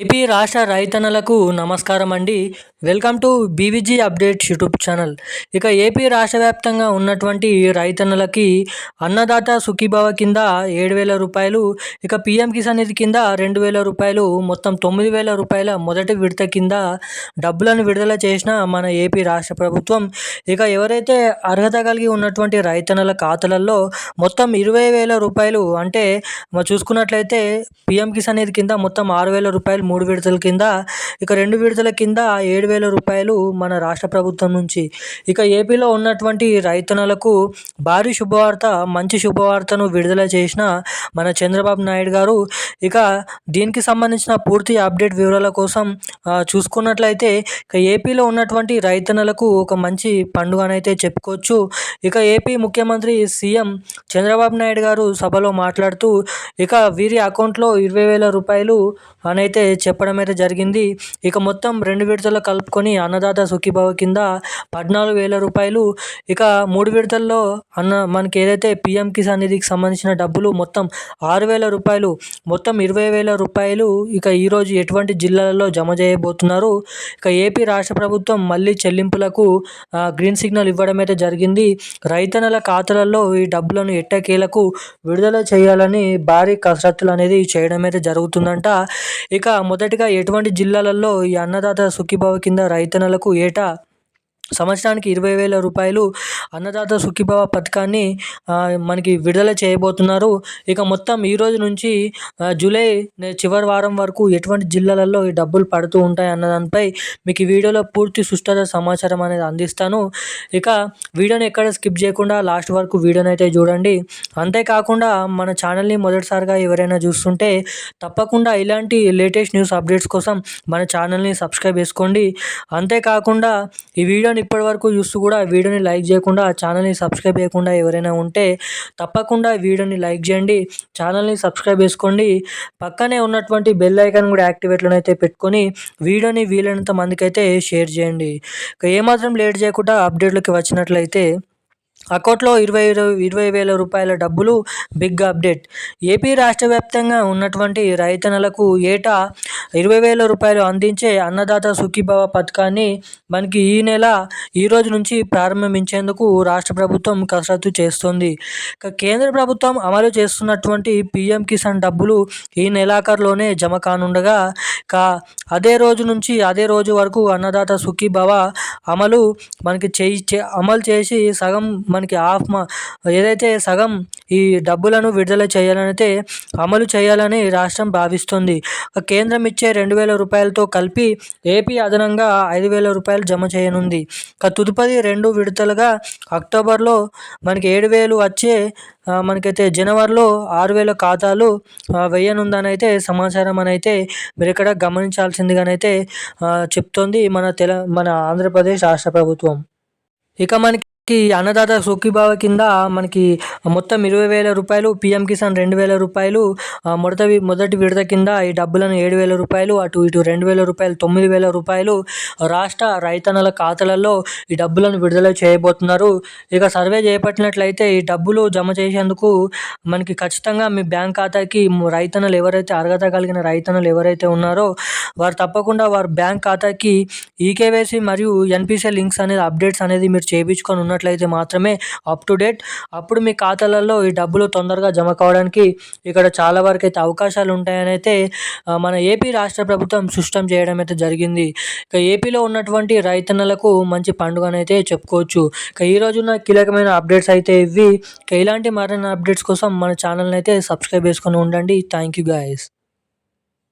AP రాష్ట్ర రైతన్నలకు నమస్కారం అండి. Welcome to BVG updates YouTube channel. ఇక ఏపీ రాష్ట్ర వ్యాప్తంగా ఉన్నటువంటి రైతన్నలకి అన్నదాత సుఖీభవ కింద 7,000 రూపాయలు, ఇక పీఎం కిసాన్ నిధి కింద 2,000 రూపాయలు, మొత్తం 9,000 రూపాయల మొదటి విడత కింద డబ్బులను విడుదల చేసిన మన ఏపీ రాష్ట్ర ప్రభుత్వం. ఇక ఎవరైతే అర్హత కలిగి ఉన్నటువంటి రైతన్నల ఖాతాలలో మొత్తం 20,000 రూపాయలు అంటే చూసుకున్నట్లయితే పీఎం కిసాన్ నిధి కింద మొత్తం 6,000 రూపాయలు 3 విడతల కింద, ఇక 2 విడతల కింద 7,000 రూపాయలు మన రాష్ట్ర ప్రభుత్వం నుంచి. ఇక ఏపీలో ఉన్నటువంటి రైతన్నలకు భారీ శుభవార్త, మంచి శుభవార్తను విడుదల చేసిన మన చంద్రబాబు నాయుడు గారు. ఇక దీనికి సంబంధించిన పూర్తి అప్డేట్ వివరాల కోసం చూసుకున్నట్లయితే ఇక ఏపీలో ఉన్నటువంటి రైతన్నలకు ఒక మంచి పండుగనైతే చెప్పుకోవచ్చు. ఇక ఏపీ ముఖ్యమంత్రి సీఎం చంద్రబాబు నాయుడు గారు సభలో మాట్లాడుతూ ఇక వీరి అకౌంట్లో 20,000 రూపాయలు అనైతే చెప్పడం అయితే జరిగింది. ఇక మొత్తం 2 విడతల్లో కలుపుకొని అన్నదాత సుఖీభవ కింద 14,000 రూపాయలు, ఇక 3 విడతల్లో మనకి ఏదైతే పీఎం కిసాన్ నిధికి సంబంధించిన డబ్బులు మొత్తం 6,000 రూపాయలు, మొత్తం 20,000 రూపాయలు ఇక ఈరోజు ఎటువంటి జిల్లాలలో జమ చేయబోతున్నారు. ఇక ఏపీ రాష్ట్ర ప్రభుత్వం మళ్ళీ చెల్లింపులకు గ్రీన్ సిగ్నల్ ఇవ్వడం అయితే జరిగింది. రైతన్నల ఖాతాలలో ఈ డబ్బులను ఎట్టకేలకు విడుదల చేయాలని భారీ కసరత్తులు అనేది చేయడం అయితే జరుగుతుందంట. ఇక మొదటిగా ఎటువంటి జిల్లాలలో ఈ అన్నదాత సుఖీభవ కింద రైతన్నలకు ఏటా సంవత్సరానికి 20,000 రూపాయలు అన్నదాత సుఖీభవ పథకాన్ని మనకి విడుదల చేయబోతున్నారు. ఇక మొత్తం ఈ రోజు నుంచి జూలై చివరి వారం వరకు ఎటువంటి జిల్లాలలో ఈ డబ్బులు పడుతూ ఉంటాయి అన్న దానిపై మీకు ఈ వీడియోలో పూర్తి సుష్ఠత సమాచారం అనేది అందిస్తాను. ఇక వీడియోని ఎక్కడ స్కిప్ చేయకుండా లాస్ట్ వరకు వీడియోని అయితే చూడండి. అంతేకాకుండా మన ఛానల్ని మొదటిసారిగా ఎవరైనా చూస్తుంటే తప్పకుండా ఇలాంటి లేటెస్ట్ న్యూస్ అప్డేట్స్ కోసం మన ఛానల్ని సబ్స్క్రైబ్ చేసుకోండి. అంతేకాకుండా ఈ వీడియోని ఇప్పటివరకు చూస్తూ కూడా వీడియోని లైక్ చేయకుండా ఛానల్ని సబ్స్క్రైబ్ చేయకుండా ఎవరైనా ఉంటే తప్పకుండా వీడియోని లైక్ చేయండి, ఛానల్ని సబ్స్క్రైబ్ చేసుకోండి. పక్కనే ఉన్నటువంటి బెల్ ఐకాన్ కూడా యాక్టివేట్లోనే అయితే పెట్టుకొని వీడియోని వీలైనంత మందికి అయితే షేర్ చేయండి. ఇక ఏమాత్రం లేట్ చేయకుండా అప్డేట్లోకి వచ్చినట్లయితే అకౌంట్లో 20,000 రూపాయల డబ్బులు బిగ్ అప్డేట్. ఏపీ రాష్ట్ర వ్యాప్తంగా ఉన్నటువంటి రైతన్నలకు ఏటా 20,000 రూపాయలు అందించే అన్నదాత సుఖీభవ పథకాన్ని మనకి ఈ రోజు నుంచి ప్రారంభించేందుకు రాష్ట్ర ప్రభుత్వం కసరత్తు చేస్తుంది. కేంద్ర ప్రభుత్వం అమలు చేస్తున్నటువంటి పీఎం కిసాన్ డబ్బులు ఈ నెలాఖరులోనే జమ కానుండగా అదే రోజు వరకు అన్నదాత సుఖీభవ అమలు చేసి సగం మనకి ఏదైతే సగం ఈ డబ్బులను విడుదల చేయాలనైతే అమలు చేయాలని రాష్ట్రం భావిస్తుంది. కేంద్రం ఇచ్చే 2,000 రూపాయలతో కలిపి ఏపీ అదనంగా 5,000 రూపాయలు జమ చేయనుంది. తదుపరి 2 విడతలుగా అక్టోబర్లో మనకి 7,000 వచ్చే మనకైతే జనవరిలో 6,000 ఖాతాలు వేయనుందని అయితే సమాచారం అని అయితే మీరు ఇక్కడ గమనించాల్సిందిగానైతే చెప్తోంది మన ఆంధ్రప్రదేశ్ రాష్ట్ర ప్రభుత్వం. ఇక మనకి అన్నదాత సుఖీభవ కింద మనకి మొత్తం 20,000 రూపాయలు, పీఎం కిసాన్ 2,000 రూపాయలు, మొదటి విడత కింద ఈ డబ్బులను 7,000 రూపాయలు, అటు ఇటు 2,000 రూపాయలు, 9,000 రూపాయలు రాష్ట్ర రైతన్నల ఖాతాలలో ఈ డబ్బులను విడుదల చేయబోతున్నారు. ఇక సర్వే చేపట్టినట్లయితే ఈ డబ్బులు జమ చేసేందుకు మనకి ఖచ్చితంగా మీ బ్యాంక్ ఖాతాకి రైతన్నలు ఎవరైతే అర్హత కలిగిన రైతన్నలు ఎవరైతే ఉన్నారో వారు తప్పకుండా వారి బ్యాంక్ ఖాతాకి ఈకేవైసీ మరియు ఎన్పిసిఐ లింక్స్ అనేది అప్డేట్స్ అనేది మీరు చేయించుకొని ఉన్నట్లయితే మాత్రమే అప్ టు డేట్. అప్పుడు మీ ఖాతాలలో ఈ డబ్బులు తొందరగా జమ కావడానికి ఇక్కడ చాలా వరకు అయితే అవకాశాలు ఉంటాయని అయితే మన ఏపీ రాష్ట్ర ప్రభుత్వం స్పష్టం చేయడం అయితే జరిగింది. ఇక ఏపీలో ఉన్నటువంటి రైతన్నలకు మంచి పండుగనైతే చెప్పుకోవచ్చు. ఇక ఈ రోజున కీలకమైన అప్డేట్స్ అయితే ఇవి. ఇక ఇలాంటి మరిన్ని అప్డేట్స్ కోసం మన ఛానల్ని అయితే సబ్స్క్రైబ్ చేసుకొని ఉండండి. Thank you guys.